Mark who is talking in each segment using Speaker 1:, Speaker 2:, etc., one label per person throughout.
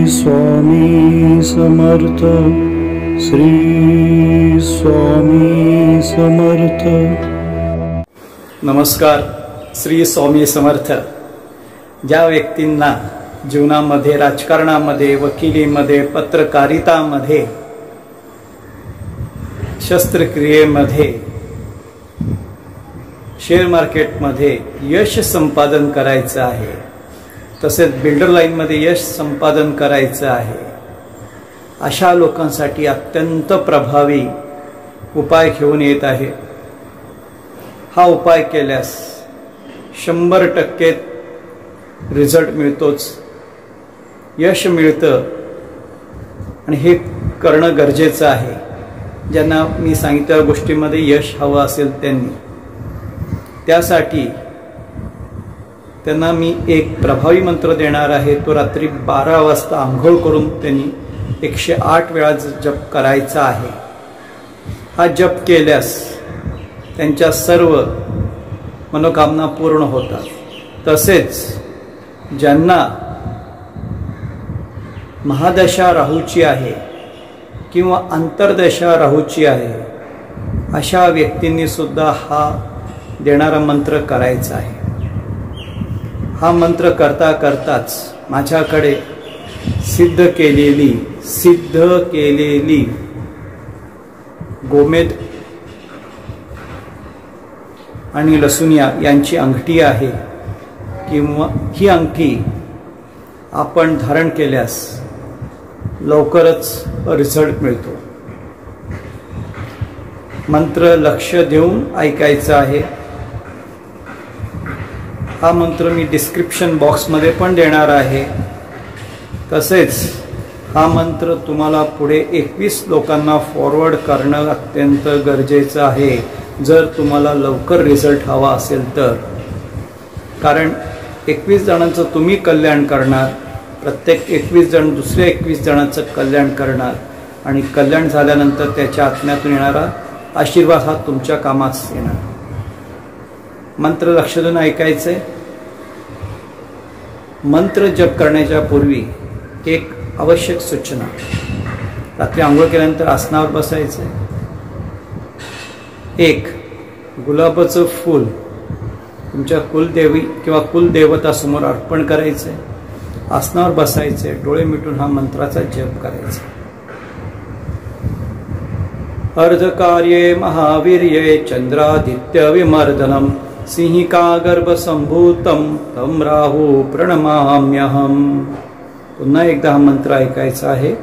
Speaker 1: स्वामी समर्थ। श्री स्वामी समर्थ।
Speaker 2: नमस्कार। श्री स्वामी समर्थ। ज्या व्यक्तींना जीवनामध्ये, राजकारणामध्ये, वकिलीमध्ये, पत्रकारितामध्ये, शस्त्रक्रियेमध्ये, शेअर मार्केटमध्ये यश संपादन करायचं आहे, तसेच बिल्डर लाईनमध्ये यश संपादन करायचं आहे, अशा लोकांसाठी अत्यंत प्रभावी उपाय घेऊन येत आहे। हा उपाय केल्यास 100% रिझल्ट मिळतोच, यश मिळतं, आणि हे करणं गरजेचं आहे। ज्यांना मी सांगितलेल्या गोष्टीमध्ये यश हवं असेल त्यांनी, त्यासाठी त्यांना मी एक प्रभावी मंत्र देणार आहे। तो रात्री 12 वाजता आंघोळ करून त्यांनी 108 वेळा जप करायचा आहे। हा जप केल्यास त्यांच्या सर्व मनोकामना पूर्ण होतात। तसेच ज्यांना महादशा राहूची आहे किंवा अंतर्दशा राहूची आहे, अशा व्यक्तींनी सुद्धा हा देणारा मंत्र करायचा आहे। हा मंत्र करता करताच माझ्याकडे सिद्ध केलेली गोमेद आणि लसुनिया यांची अंगठी आहे, किंवा ही अंगठी आपण धारण केल्यास लवकरच रिझल्ट मिळतो। मंत्र लक्ष देऊन ऐकायचा आहे। हा मंत्र मी डिस्क्रिप्शन बॉक्समध्ये पण देणार आहे। तसेच हा मंत्र तुम्हाला पुढे 21 लोकांना फॉरवर्ड करणं अत्यंत गरजेचं आहे, जर तुम्हाला लवकर रिझल्ट हवा असेल तर। कारण 21 जणांचं तुम्ही कल्याण करणार, प्रत्येक 21 जण दुसऱ्या 21 जणांचं कल्याण करणार, आणि कल्याण झाल्यानंतर त्याच्या आत्म्यातून येणारा आशीर्वाद हा तुमच्या कामास येणार। मंत्र लक्ष देऊन ऐकायचे। मंत्र जप करण्याच्या पूर्वी एक आवश्यक सूचना, रात्री आंघोळ केल्यानंतर आसनावर बसायचे। एक गुलाबाचं फूल तुमच्या कुलदेवी किंवा कुलदेवतासमोर अर्पण करायचे, आसनावर बसायचे, डोळे मिटून हा मंत्राचा जप करायचा। अर्धकार्ये महावीर्ये चंद्रादित्य विमर्दनम सिंहिका गर्भ संभूतम तम राहू प्रणमाम्यहम। पुन्हा एकदा हा मंत्र ऐकायचा आहे।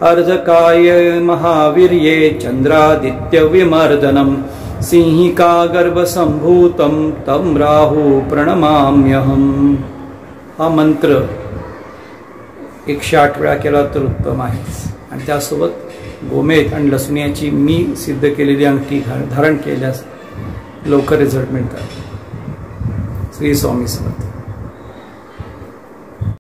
Speaker 2: अर्धकार्ये महावीर्ये चंद्रादित्य विमर्दनम सिंहिका गर्भ संभूतम तम राहू प्रणमाम्यहम। हा मंत्र 108 वेळा केला तर उत्तम आहे, आणि त्यासोबत गोमेद आणि लसुनियाची मी सिद्ध केलेली अंगठी धारण केल्यास लवकर रिझल्ट मिळतात। श्री स्वामी समर्थ।